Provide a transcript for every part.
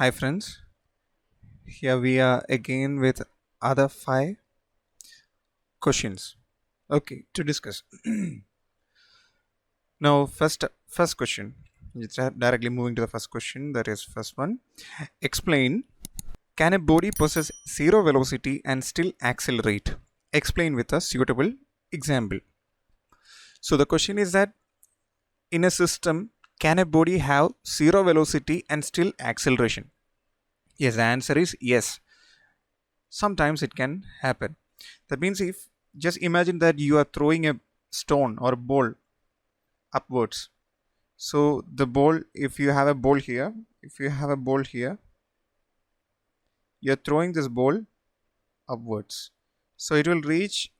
Hi friends, here we are again with other 5 questions. Okay, to discuss. Now, first question. It's directly moving to the first question. That is first one. Explain. Can a body possess zero velocity and still accelerate? Explain with a suitable example. So the question is that in a system, can a body have zero velocity and still acceleration? Yes, the answer is yes. Sometimes it can happen. That means if just imagine that you are throwing a stone or a ball upwards. So the ball, if you have a ball here, you're throwing this ball upwards. So it will reach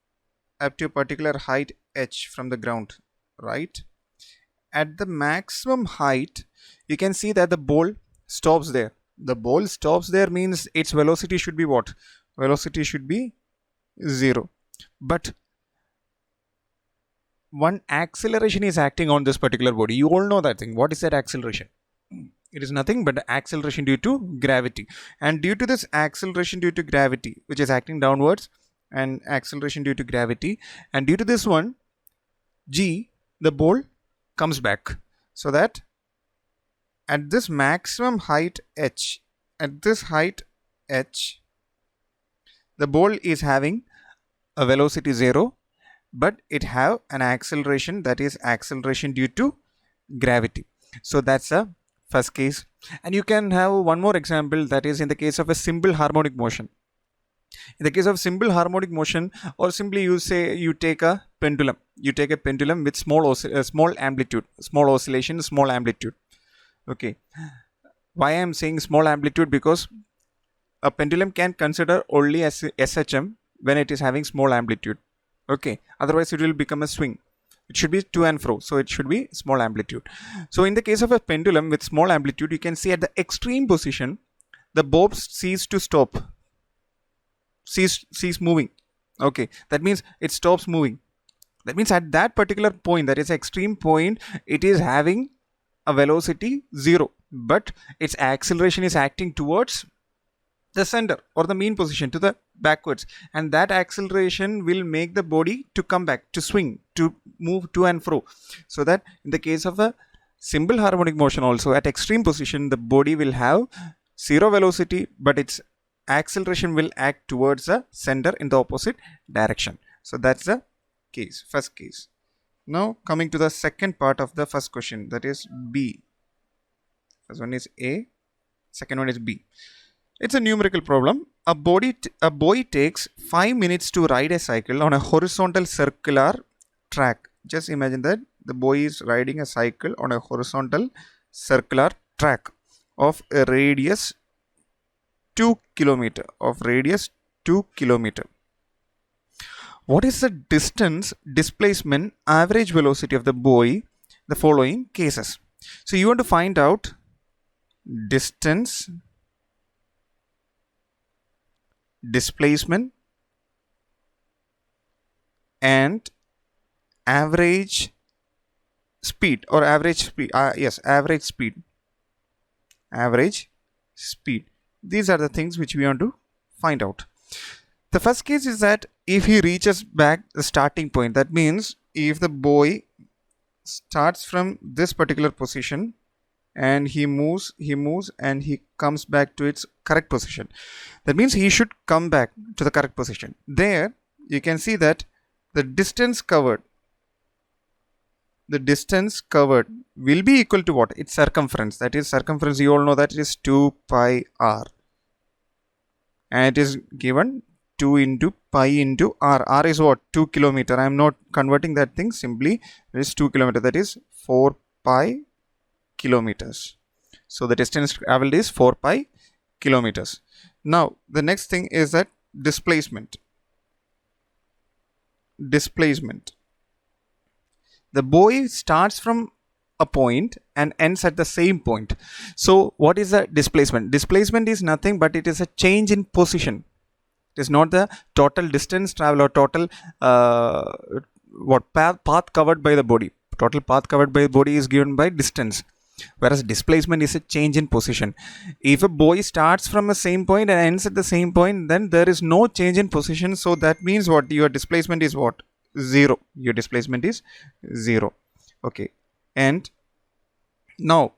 up to a particular height h from the ground, right? At the maximum height, you can see that the ball stops there. The ball stops there means its velocity should be what? Velocity should be 0. But one acceleration is acting on this particular body. You all know that thing. What is that acceleration? It is nothing but the acceleration due to gravity. And due to this acceleration due to gravity, which is acting downwards, and acceleration due to gravity, and due to this one, g, the ball comes back. So that at this maximum height h, the ball is having a velocity 0, but it have an acceleration, that is acceleration due to gravity. So that's a first case. And you can have one more example, that is in the case of a simple harmonic motion. In the case of simple harmonic motion, or simply you say you take a pendulum with small amplitude, small oscillation, small amplitude. Okay, why I am saying small amplitude? Because a pendulum can consider only as SHM when it is having small amplitude. Okay, otherwise it will become a swing. It should be to and fro, so it should be small amplitude. So in the case of a pendulum with small amplitude, you can see at the extreme position, the bob cease moving. Okay, that means it stops moving. That means at that particular point, that is extreme point, it is having a velocity 0, but its acceleration is acting towards the center or the mean position, to the backwards, and that acceleration will make the body to come back, to swing, to move to and fro. So that in the case of a simple harmonic motion also, at extreme position, the body will have 0 velocity, but its acceleration will act towards the center in the opposite direction. So that's the case, first case. Now coming to the second part of the first question, that is B. First one is A, second one is B. It's a numerical problem. A boy takes 5 minutes to ride a cycle on a horizontal circular track. Just imagine that the boy is riding a cycle on a horizontal circular track of a radius 2 kilometer. What is the distance, displacement, average velocity of the boy? The following cases. So you want to find out distance, displacement, and average speed, or average speed. These are the things which we want to find out. The first case is that if he reaches back the starting point, that means if the boy starts from this particular position and he moves and he comes back to its correct position, that means he should come back to the correct position. There you can see that the distance covered will be equal to what? Its circumference. That is circumference, you all know that it is 2 pi r, and it is given 2 into pi into r. R is what? 2 kilometer. I am not converting that thing, simply it is 2 kilometer, that is 4 pi kilometers. So the distance traveled is 4 pi kilometers. Now the next thing is that displacement. The boy starts from a point and ends at the same point. So what is the displacement? Displacement is nothing but it is a change in position. It is not the total distance travel or total path covered by the body. Total path covered by the body is given by distance. whereas displacement is a change in position. If a boy starts from the same point and ends at the same point, then there is no change in position. So that means what? Your displacement is what? Zero. Your displacement is zero. Okay. And now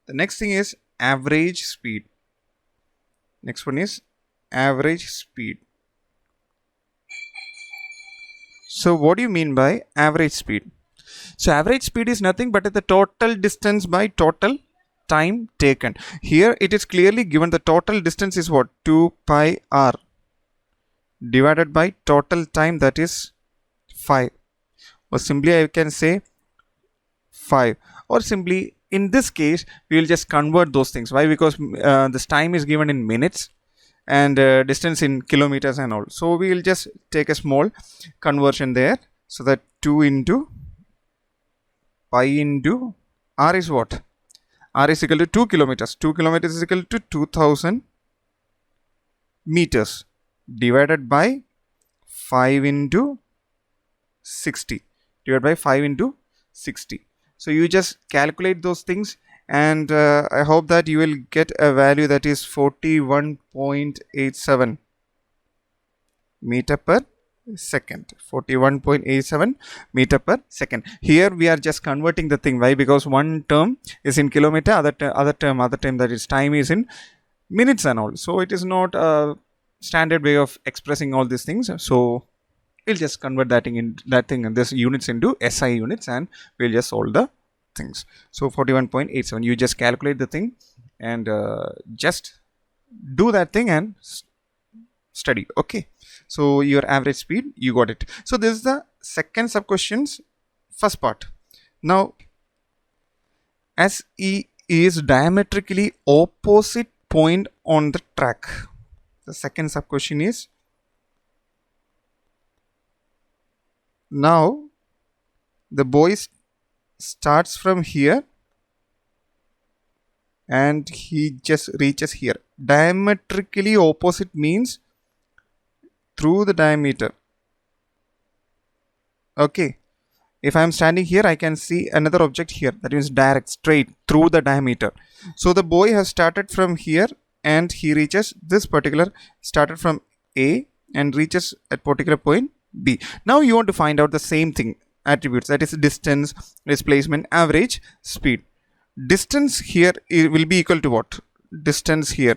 the next thing is average speed. Next one is average speed. So what do you mean by average speed? So average speed is nothing but the total distance by total time taken. Here it is clearly given the total distance is what? 2 pi r divided by total time, that is 5. Or simply I can say 5. Or simply in this case we will just convert those things. Why? Because this time is given in minutes and distance in kilometers and all. So we will just take a small conversion there. So that 2 into pi into r is what? R is equal to 2 kilometers. 2 kilometers is equal to 2000 meters divided by 5 into 60 divided by 5 into 60. So you just calculate those things, and I hope that you will get a value that is 41.87 meter per second. 41.87 meter per second. Here we are just converting the thing. Why? Because one term is in kilometer, other term that is time is in minutes and all. So it is not a standard way of expressing all these things. So we'll just convert that thing and this units into SI units, and we'll just solve the things. So 41.87, you just calculate the thing and just do that thing and study. Okay, so your average speed, you got it. So this is the second sub questions, first part. Now SE is diametrically opposite point on the track. The second sub question is, now the boy starts from here and he just reaches here. Diametrically opposite means through the diameter. Okay, if I am standing here, I can see another object here, that means direct, straight through the diameter. So the boy has started from here and he reaches this particular, started from A and reaches at particular point B. Now you want to find out the same thing, attributes, that is distance, displacement, average speed. Distance here will be equal to what? Distance here,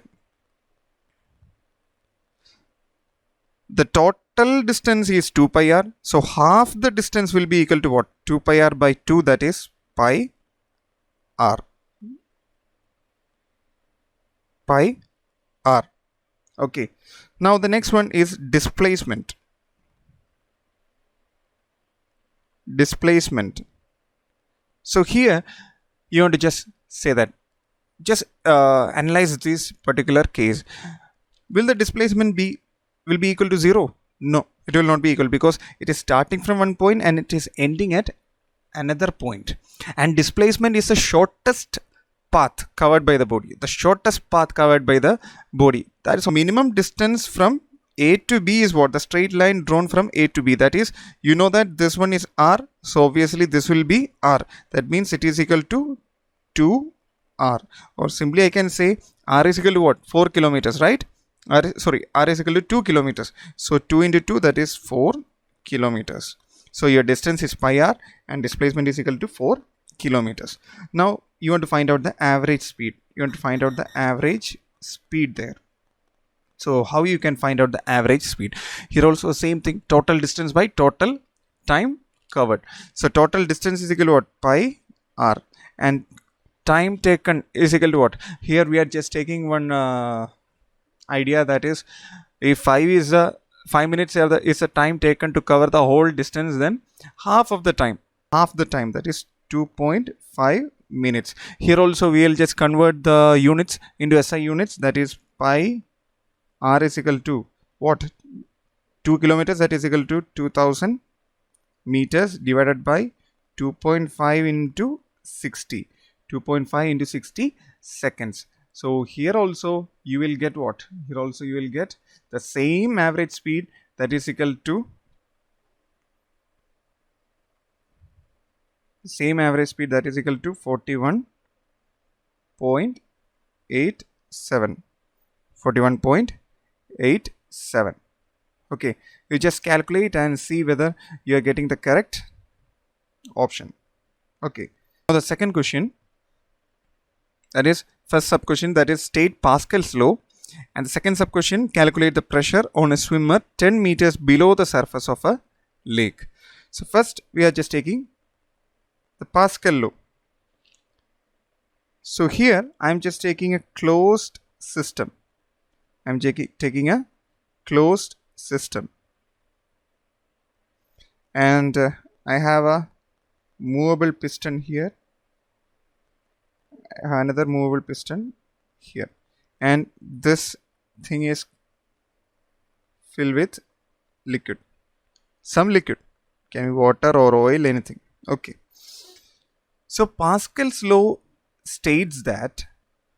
the total distance is 2 pi r. So half the distance will be equal to what? 2 pi r by 2, that is pi r. Pi r. Okay. Now the next one is displacement. Displacement. So here you want to just say that, just analyze this particular case. Will the displacement will be equal to 0? No, it will not be equal, because it is starting from one point and it is ending at another point. And displacement is the shortest path covered by the body. The shortest path covered by the body. That is minimum distance from A to B is what? The straight line drawn from A to B. That is, you know that this one is R. So obviously this will be R. That means it is equal to 2R. Or simply I can say R is equal to what? 4 kilometers, right? R is equal to 2 kilometers. So 2 into 2, that is 4 kilometers. So your distance is pi r and displacement is equal to 4 kilometers. Now you want to find out the average speed. You want to find out the average speed there. So how you can find out the average speed? Here also same thing, total distance by total time covered. So total distance is equal to what? Pi r, and time taken is equal to what? Here we are just taking one idea, that is, if 5 minutes is the time taken to cover the whole distance, then half the time, that is 2.5 minutes. Here also we will just convert the units into SI units, that is pi r is equal to what? 2 kilometers, that is equal to 2000 meters divided by 2.5 into 60. 2.5 into 60 seconds. So here also you will get what? Here also you will get the same average speed, that is equal to 41.87 41.87. 41.87. Okay, you just calculate and see whether you are getting the correct option. Okay, now the second question, that is first sub question, that is state Pascal's law, and the second sub question, calculate the pressure on a swimmer 10 meters below the surface of a lake. So first we are just taking the Pascal law. So here I am just taking a closed system. I am taking a closed system, and I have a movable piston here, another movable piston here, and this thing is filled with liquid, some liquid, can be water or oil, anything. Okay, so Pascal's law states that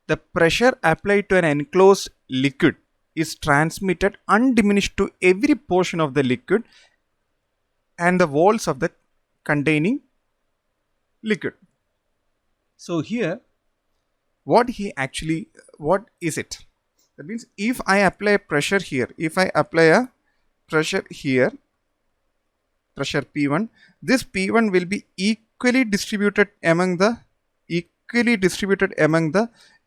the pressure applied to an enclosed liquid is transmitted undiminished to every portion of the liquid and the walls of the containing liquid. So here what is it? That means if I apply pressure here, if I apply a pressure here, pressure P1, this P1 will be equally distributed among the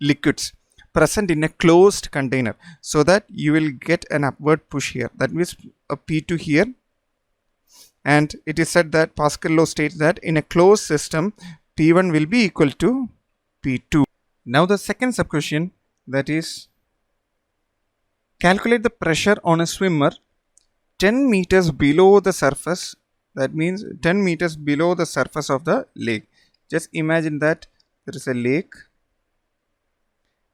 liquids present in a closed container, so that you will get an upward push here. That means a P2 here, and it is said that Pascal law states that in a closed system P1 will be equal to P2. Now the second sub question, that is calculate the pressure on a swimmer 10 meters below the surface. That means 10 meters below the surface of the lake. Just imagine that there is a lake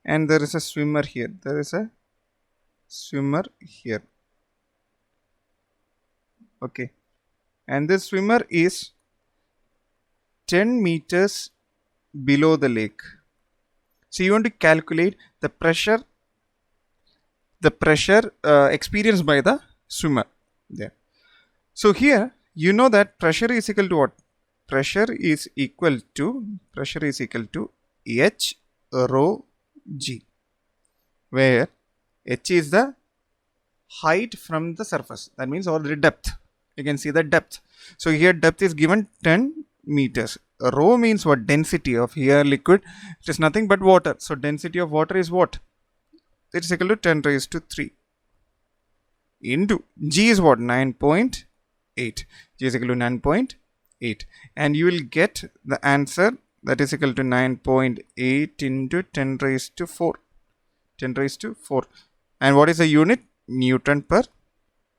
and there is a swimmer here. There is a swimmer here. Okay, and this swimmer is 10 meters below the lake. So you want to calculate the pressure experienced by the swimmer there. So here you know that pressure is equal to what? Pressure is equal to H rho G, where H is the height from the surface, that means, or the depth. You can see the depth. So here depth is given 10 meters. Rho means what? Density of here liquid. It is nothing but water. So density of water is what? It is equal to 10 raised to 3 into G is what? 9.8. G is equal to 9.8, and you will get the answer, that is equal to 9.8 into 10 raised to 4. 10 raised to 4. And what is the unit? Newton per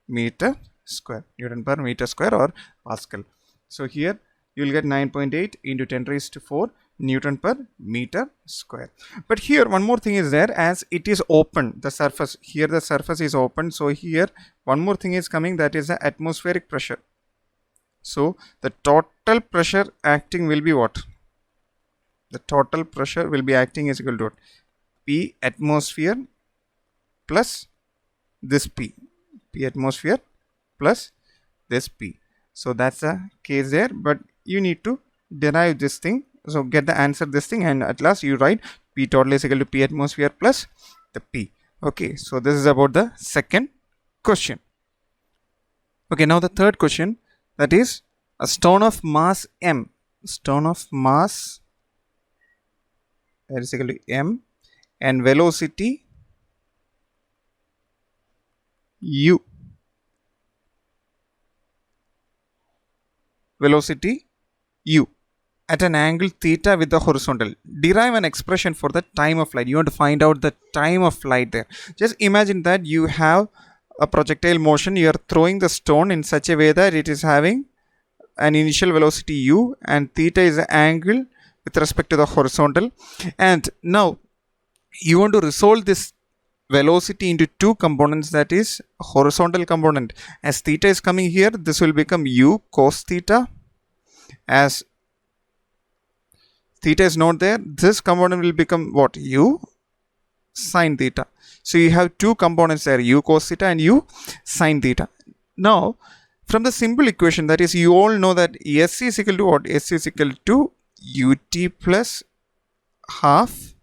meter square. Newton per meter square or Pascal. So here you will get 9.8 into 10 raised to 4 Newton per meter square. But here one more thing is there, as it is open, the surface, here the surface is open. So here one more thing is coming, that is the atmospheric pressure. So the total pressure acting will be what? The total pressure will be acting is equal to what? P atmosphere plus this P atmosphere plus this P. So that's the case there, but you need to derive this thing. So get the answer this thing, and at last you write P total is equal to P atmosphere plus the P. Okay, so this is about the second question. Okay, now the third question, that is a stone of mass M. Stone of mass, that is equal to M, and velocity U. Velocity U at an angle theta with the horizontal. Derive an expression for the time of flight. You want to find out the time of flight there. Just imagine that you have a projectile motion. You are throwing the stone in such a way that it is having an initial velocity U, and theta is the angle with respect to the horizontal. And now you want to resolve this velocity into two components, that is horizontal component. As theta is coming here, this will become U cos theta. As theta is not there, this component will become what? U sin theta. So you have two components there, U cos theta and U sin theta. Now from the simple equation, that is, you all know that S is equal to what? S is equal to ut plus half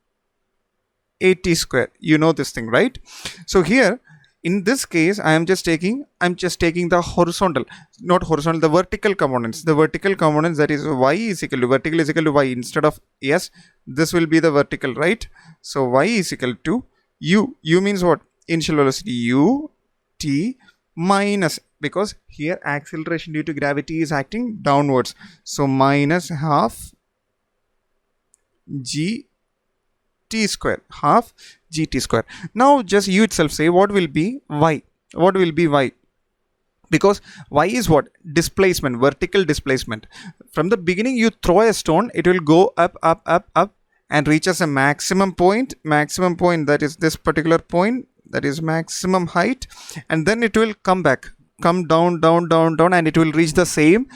AT square. You know this thing, right? So here in this case, I'm just taking the horizontal, not horizontal, the vertical components. The vertical components, that is y is equal to, vertical is equal to y, instead of s, this will be the vertical, right? So y is equal to u. U means what? Initial velocity u t minus, because here acceleration due to gravity is acting downwards, so minus half g t square, half gt square. Now just you itself say what will be y. What will be y? Because y is what? Displacement, vertical displacement. From the beginning you throw a stone, it will go up, up, up, up, and reaches a maximum point, that is this particular point, that is maximum height, and then it will come back, come down, down, down, down, and it will reach the same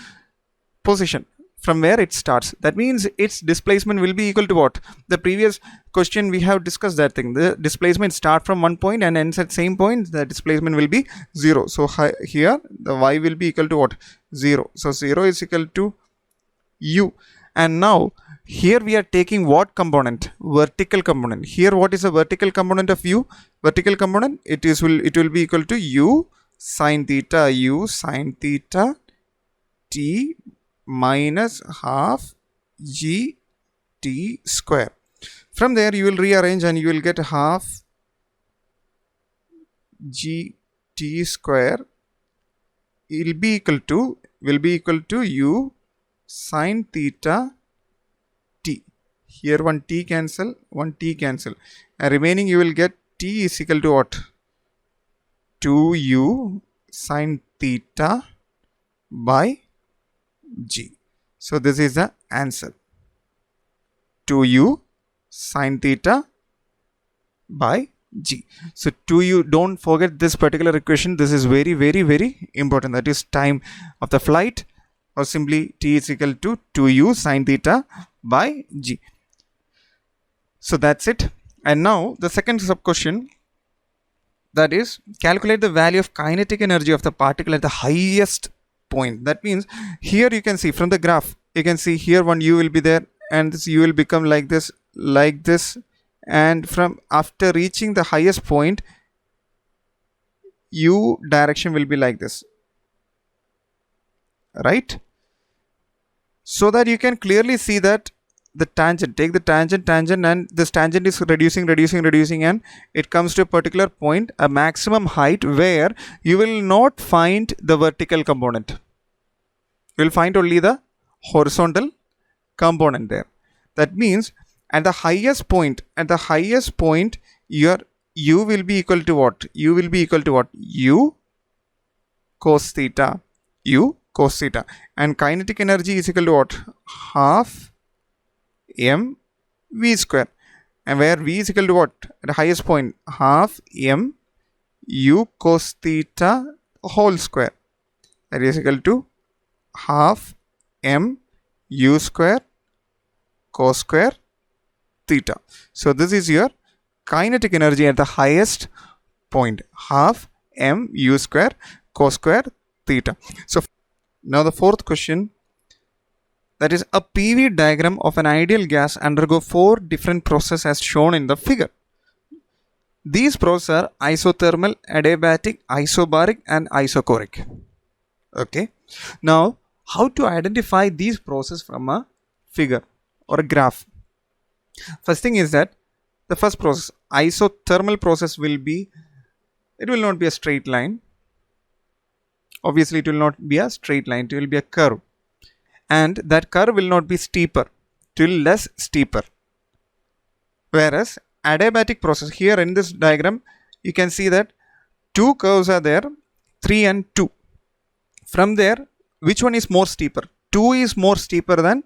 position from where it starts. That means its displacement will be equal to what? The previous question we have discussed that thing. The displacement start from one point and ends at same point. The displacement will be 0. So here the y will be equal to what? 0. So 0 is equal to u. And now here we are taking what component? Vertical component. Here what is the vertical component of u? Vertical component, it will be equal to u sine theta, t minus half g t square. From there you will rearrange and you will get half g t square will be equal to u sine theta t. Here one t cancel, and remaining you will get t is equal to what? 2u sine theta by g. So this is the answer, 2u sine theta by g. So 2u, don't forget this particular equation. This is very, very, very important. That is time of the flight, or simply t is equal to 2u sine theta by g. So that's it. And now the second sub question, that is calculate the value of kinetic energy of the particle at the highest point. That means here you can see from the graph, you can see here one u will be there, and this u will become like this, and from after reaching the highest point, u direction will be like this, right? So that you can clearly see that the tangent, take the tangent, and this tangent is reducing, and it comes to a particular point, a maximum height, where you will not find the vertical component. You will find only the horizontal component there. That means at the highest point, your u will be equal to what? U cos theta, and kinetic energy is equal to what? Half m v square, and where v is equal to what? At the highest point, half m u cos theta whole square, that is equal to half m u square cos square theta. So this is your kinetic energy at the highest point, half m u square cos square theta. So now the fourth question, that is a PV diagram of an ideal gas undergo 4 different processes as shown in the figure. These processes are isothermal, adiabatic, isobaric, and isochoric. Okay. Now, how to identify these processes from a figure or a graph? First thing is that the first process, isothermal process, will not be a straight line. Obviously, it will not be a straight line. It will be a curve. And that curve will not be steeper, it will less steeper. Whereas adiabatic process, here in this diagram you can see that 2 curves are there, 3 and 2. From there, which one is more steeper? 2 is more steeper than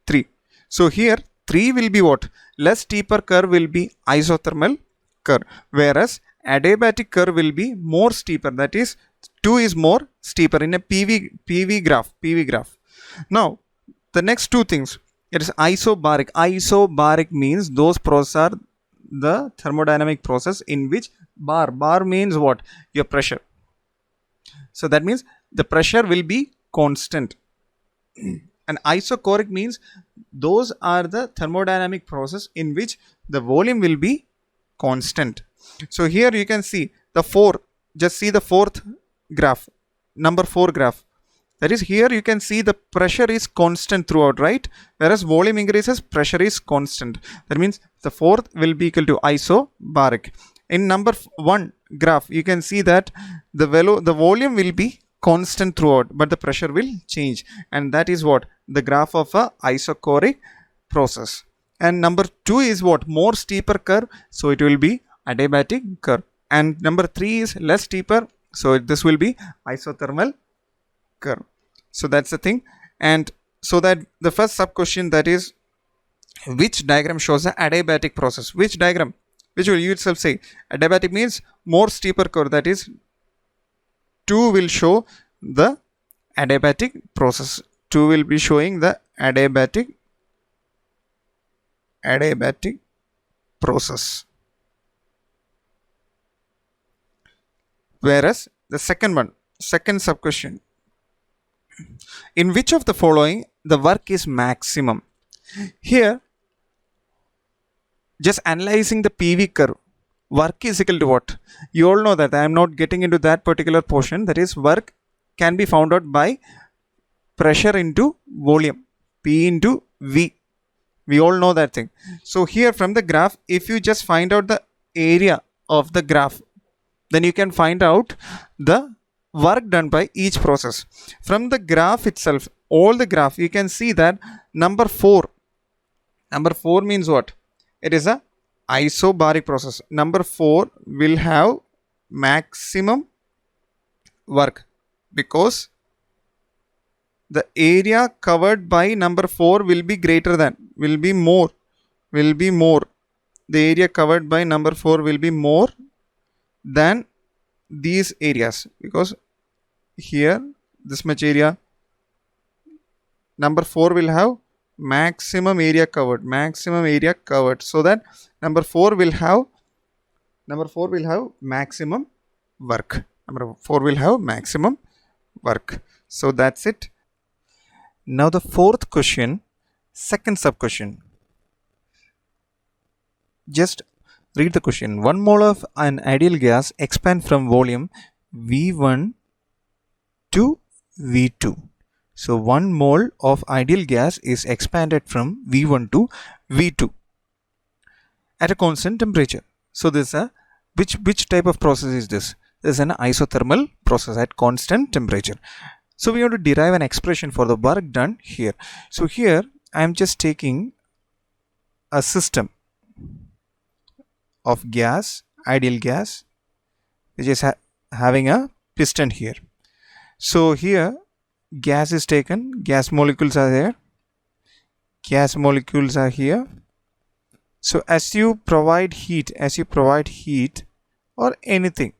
3. So here 3 will be what? Less steeper curve will be isothermal curve, whereas adiabatic curve will be more steeper, that is 2 is more steeper in a PV graph. Now, the next two things, it is isobaric. Isobaric means those processes are the thermodynamic process in which bar means what? Your pressure. So that means the pressure will be constant. And isochoric means those are the thermodynamic process in which the volume will be constant. So here you can see the 4, just see the fourth graph, number 4 graph. That is, here you can see the pressure is constant throughout, right? Whereas volume increases, pressure is constant. That means the fourth will be equal to isobaric. In number 1 graph, you can see that the volume will be constant throughout, but the pressure will change. And that is what? The graph of a isochoric process. And number 2 is what? More steeper curve. So it will be adiabatic curve. And number 3 is less steeper. So this will be isothermal curve. So that's the thing. And so that the first sub question, that is, which diagram shows the adiabatic process? Which diagram? Which will you itself say? Adiabatic means more steeper curve. That is, 2 will show the adiabatic process. 2 will be showing the adiabatic process. Whereas the second sub question, in which of the following the work is maximum? Here, just analyzing the PV curve, work is equal to what? You all know that. I am not getting into that particular portion. That is, work can be found out by pressure into volume, P into V. We all know that thing. So here from the graph, if you just find out the area of the graph, then you can find out the work done by each process. From the graph itself, all the graph, you can see that number 4 means what? It is a isobaric process. Number 4 will have maximum work because the area covered by number 4 will be greater than, will be more. The area covered by number 4 will be more than these areas, because here this much area, number 4 will have maximum area covered, so that number 4 will have maximum work. So that's it. Now the fourth question, second sub question. Just read the question. 1 mole of an ideal gas expands from volume V1 to V2. So 1 mole of ideal gas is expanded from V1 to V2 at a constant temperature. So this is a which type of process is this? This is an isothermal process at constant temperature. So we want to derive an expression for the work done here. So here I am just taking a system of gas, ideal gas, which is having a piston here. So here gas is taken, gas molecules are there, so as you provide heat or anything,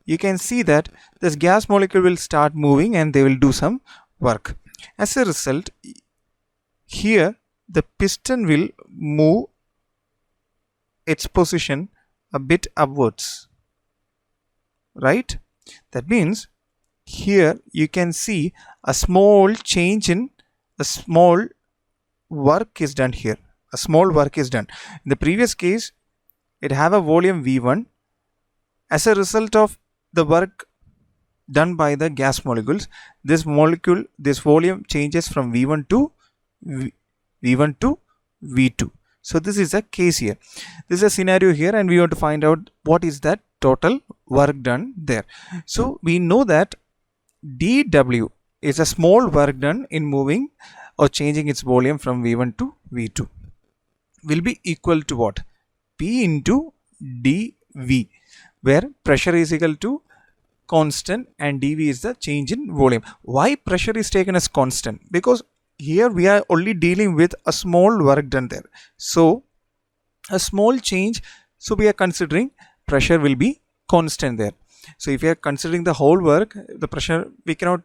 you can see that this gas molecule will start moving and they will do some work. As a result, here the piston will move its position a bit upwards, right? That means here you can see a small change in a small work is done here. In the previous case, it have a volume V1. As a result of the work done by the gas molecules, this volume changes from V1 to V2. So this is a case here. This is a scenario here, and we want to find out what is that total work done there. So we know that dW is a small work done in moving or changing its volume from V1 to V2 will be equal to what? P into dV, where pressure is equal to constant and dV is the change in volume. Why pressure is taken as constant? Because here we are only dealing with a small work done there. So a small change, so we are considering pressure will be constant there. So if we are considering the whole work, the pressure, we cannot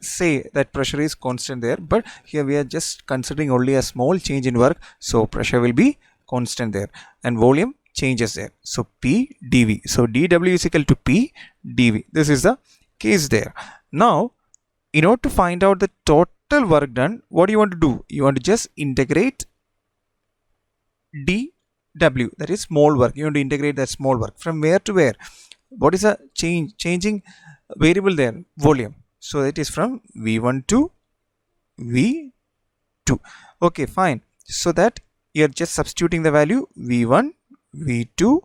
say that pressure is constant there, but here we are just considering only a small change in work, so pressure will be constant there and volume changes there. So P dV, so dW is equal to P dV. This is the case there. Now in order to find out the total work done, what do you want to do? You want to just integrate d W, that is small work. You want to integrate that small work from where to where. What is a changing variable there? Volume. So it is from V1 to V2. Okay, fine. So that you're just substituting the value V1, V2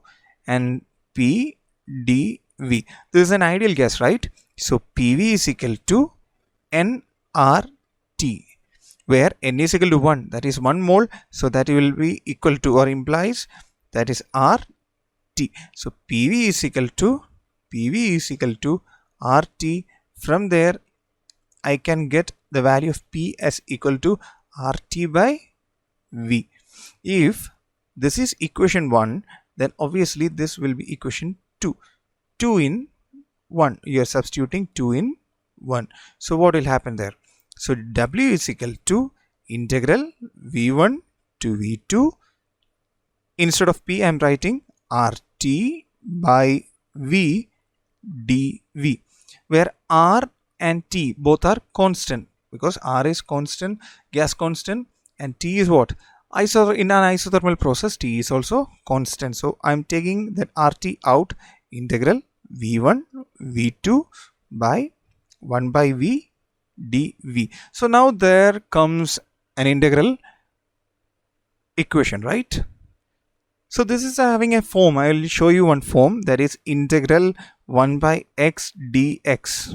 and P, D, V. This is an ideal gas, right? So PV is equal to nRT, where N is equal to 1, that is 1 mole. So that will be equal to, or implies, that is RT. So PV is equal to RT. From there I can get the value of P as equal to RT by V. If this is equation 1, then obviously this will be equation 2. 2 in 1. You are substituting 2 in 1. So what will happen there? So W is equal to integral V1 to V2. Instead of P, I am writing RT by V dV, where R and T both are constant, because R is constant, gas constant, and T is what? In an isothermal process, T is also constant. So I am taking that RT out. Integral V1 V2 by 1 by V dV. So now there comes an integral equation, right? So this is having a form. I will show you one form, that is integral 1 by x dx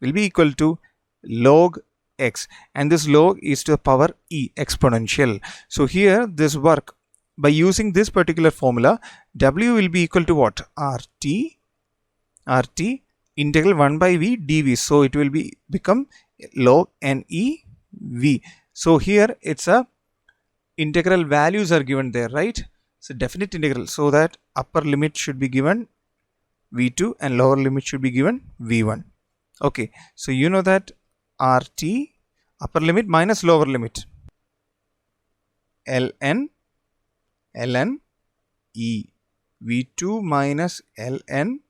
will be equal to log x, and this log is to the power e, exponential. So here this work, by using this particular formula, W will be equal to what? RT integral 1 by V dV. So it will become log NE V. So here it's a integral values are given there, right? So definite integral, so that upper limit should be given V2 and lower limit should be given V1. Okay, so you know that RT upper limit minus lower limit ln E V2 minus ln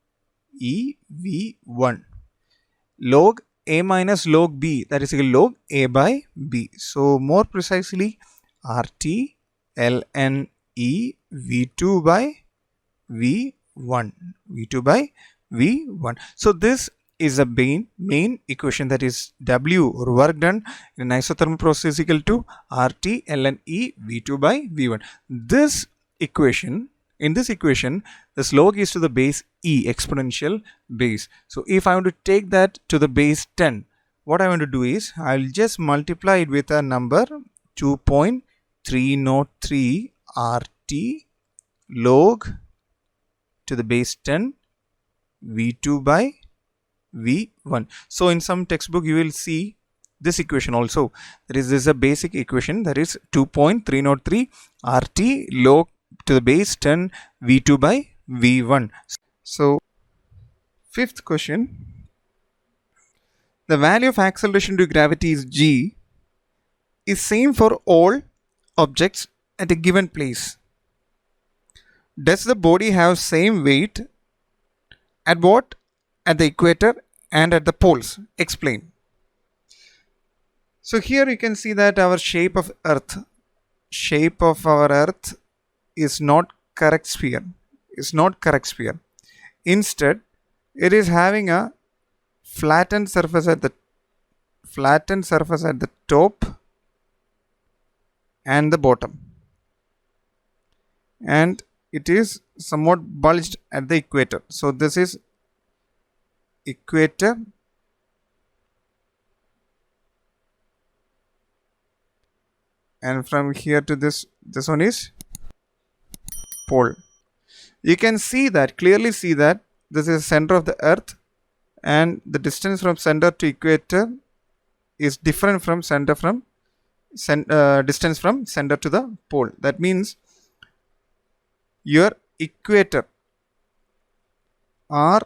E V1 log A minus log B, that is equal to log A by B. So more precisely RT ln E V2 by V1. So this is a main equation, that is W, or work done in an isothermal process, is equal to RT ln E V2 by V1. In this equation, this log is to the base e, exponential base. So if I want to take that to the base 10, what I want to do is I will just multiply it with a number 2.303 RT log to the base 10 V2 by V1. So in some textbook you will see this equation also. This is a basic equation, that is 2.303 RT log to the base 10 V2 by V1. So fifth question, the value of acceleration due to gravity is g is same for all objects at a given place. Does the body have same weight at what? At the equator and at the poles. Explain. So here you can see that our shape of our earth is not correct sphere. Instead, it is having a flattened surface at the top and the bottom, and it is somewhat bulged at the equator. So this is equator, and from here to this one is pole. You can clearly see that this is center of the earth, and the distance from center to equator is different from distance from center to the pole. That means your equator will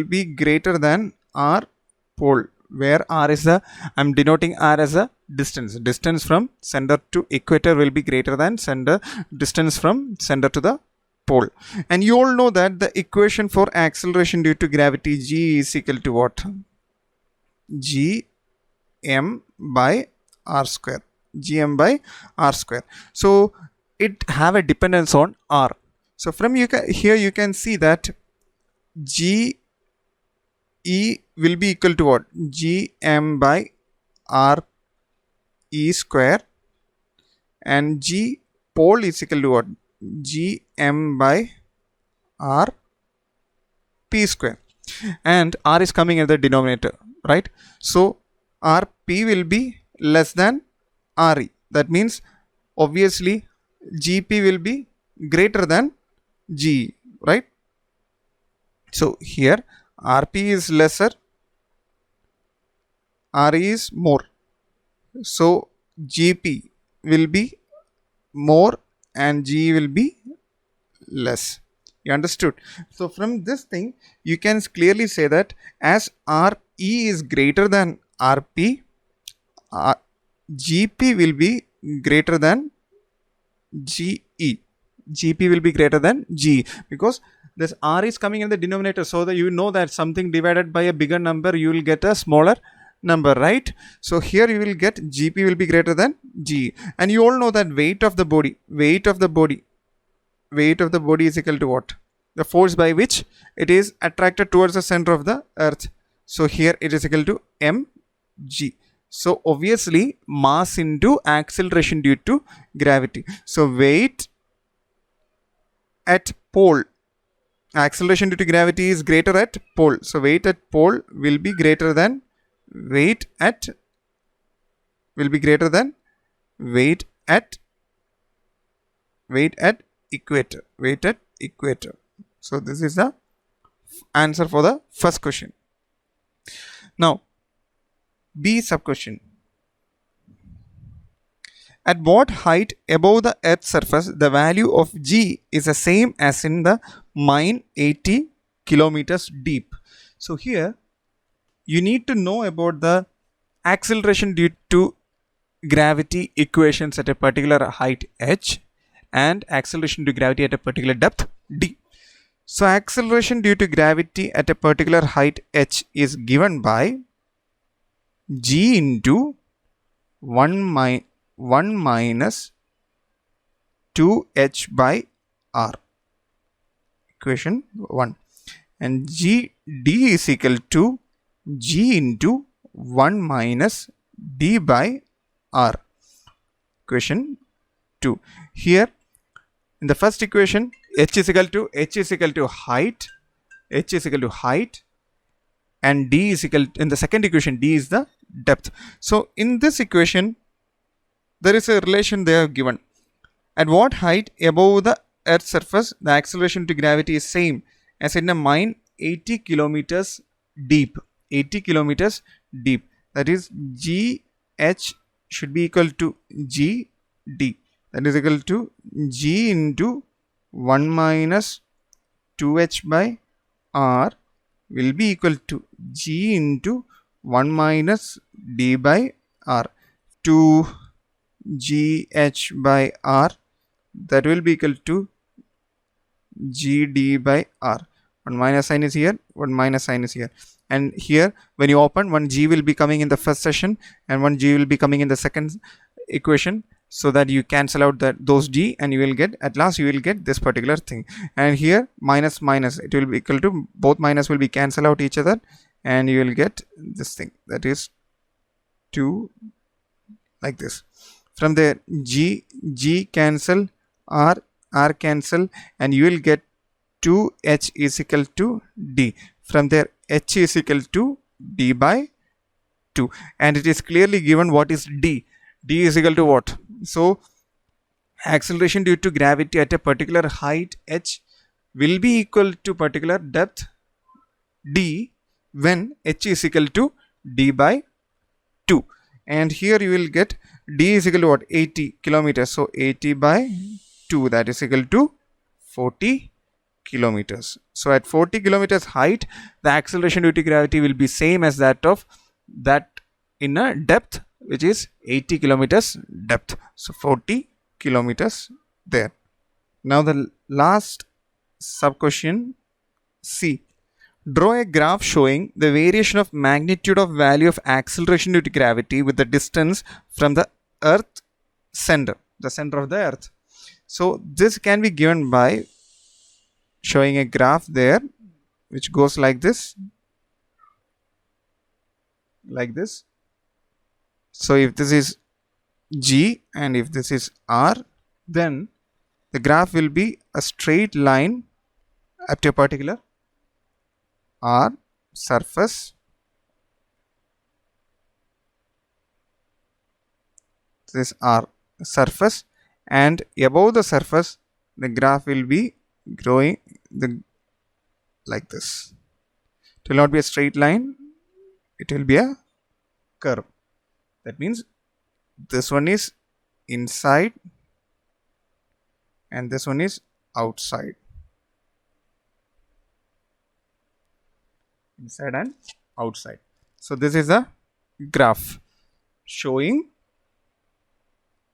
be greater than our pole, where R is I'm denoting R as a distance from center to equator will be greater than distance from center to the pole. And you all know that the equation for acceleration due to gravity, G is equal to what? Gm by r square. So it have a dependence on r. So from here you can see that g e will be equal to what? Gm by r e square, and g pole is equal to what? Gm by r p square, and r is coming at the denominator, right? So rp will be less than re. That means obviously gp will be greater than ge, right? So here rp is lesser, re is more, so gp will be more and ge will be less. You understood? So from this thing you can clearly say that as re is greater than rp, gp will be greater than ge. gp will be greater than ge, because this r is coming in the denominator, so that you know that something divided by a bigger number you will get a smaller number, right? So here you will get gp will be greater than ge. And you all know that weight of the body is equal to what? The force by which it is attracted towards the center of the earth. So here it is equal to mg. So obviously mass into acceleration due to gravity. So weight at pole, acceleration due to gravity is greater at pole, so weight at pole will be greater than weight at equator. So this is the answer for the first question. Now B sub question: at what height above the earth's surface the value of g is the same as in the mine 80 kilometers deep? So here you need to know about the acceleration due to gravity equations at a particular height h and acceleration due to gravity at a particular depth d. So acceleration due to gravity at a particular height h is given by g into 1 minus 2h by r, equation 1, and gd is equal to g into 1 minus d by r, equation 2. Here in the first equation h is equal to height, and d is equal to, in the second equation d is the depth. So in this equation there is a relation they have given. At what height above the earth's surface the acceleration to gravity is same as in a mine 80 kilometers deep. That is gh should be equal to gd, that is equal to g into 1 minus 2h by r will be equal to g into 1 minus d by r. 2gh by r, that will be equal to gd by r. One minus sign is here, one minus sign is here, and here when you open, one g will be coming in the first section and one g will be coming in the second equation, so that you cancel out those g and you will get, at last you will get this particular thing. And here minus minus, it will be equal to, both minus will be cancel out each other and you will get this thing, that is 2, like this. From there g cancel, r cancel, and you will get 2h is equal to d. From there h is equal to d by 2, and it is clearly given what is d. D is equal to what? So acceleration due to gravity at a particular height h will be equal to particular depth d when h is equal to d by 2. And here you will get d is equal to what? 80 kilometers. So 80 by 2, that is equal to 40 kilometers. So at 40 kilometers height the acceleration due to gravity will be same as that of that in a depth which is 80 kilometers depth. So 40 kilometers there. Now the last sub question C. Draw a graph showing the variation of magnitude of value of acceleration due to gravity with the distance from the earth center, the center of the earth. So this can be given by showing a graph there which goes like this, like this. So if this is G and if this is R, then the graph will be a straight line up to a particular R surface. This R surface, and above the surface the graph will be growing like this. It will not be a straight line, it will be a curve. That means this one is inside and this one is outside. Inside and outside. So this is a graph showing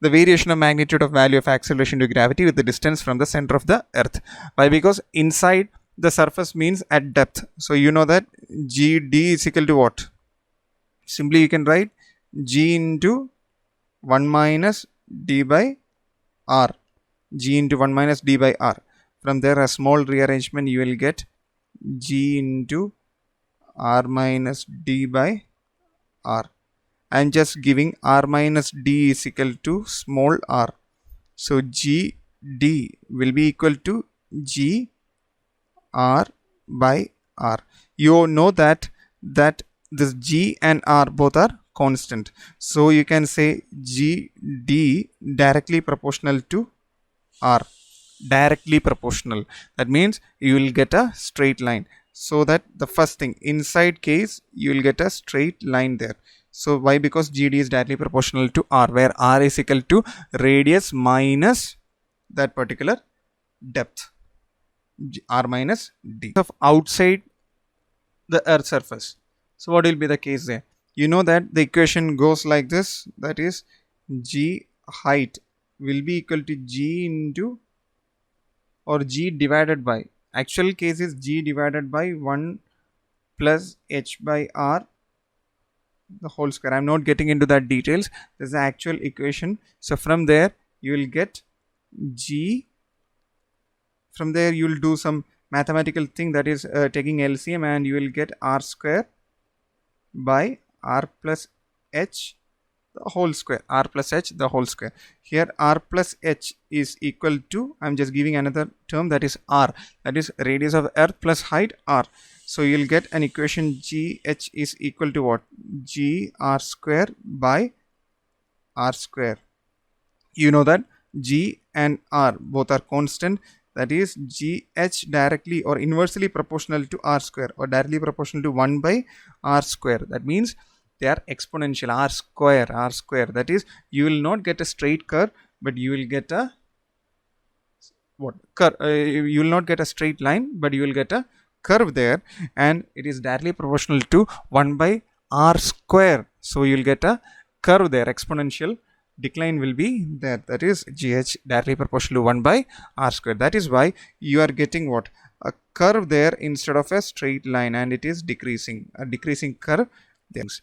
the variation of magnitude of value of acceleration due to gravity with the distance from the center of the earth. Why? Because inside the surface means at depth. So you know that GD is equal to what? Simply you can write G into 1 minus D by R. G into 1 minus D by R. From there a small rearrangement you will get G into R minus D by R. I am just giving R minus D is equal to small r. So G D will be equal to G R by R. You know that this G and R both are constant. So you can say G D directly proportional to R. Directly proportional. That means you will get a straight line. So that the first thing, inside case you will get a straight line there. So why? Because GD is directly proportional to R, where R is equal to radius minus that particular depth, R minus D. Of outside the earth surface. So what will be the case there? You know that the equation goes like this, that is G height will be equal to G into or G divided by, actual case is G divided by 1 plus H by R the whole square. I'm not getting into that details. This is the actual equation. So from there you will get G. From there you will do some mathematical thing, that is taking LCM, and you will get R square by R plus H the whole square. R plus H the whole square. Here R plus H is equal to, I'm just giving another term, that is R, that is radius of earth plus height R. So you'll get an equation GH is equal to what? G R square by R square. You know that G and R both are constant. That is GH directly or inversely proportional to R square, or directly proportional to 1 by R square. That means they are exponential. R square. That is, you will not get a straight curve, but you will get a what? You will not get a straight line, but you will get a curve there, and it is directly proportional to 1 by R square. So you will get a curve there, exponential decline will be there, that is GH directly proportional to 1 by R square. That is why you are getting what? A curve there instead of a straight line, and it is decreasing, a decreasing curve. Things.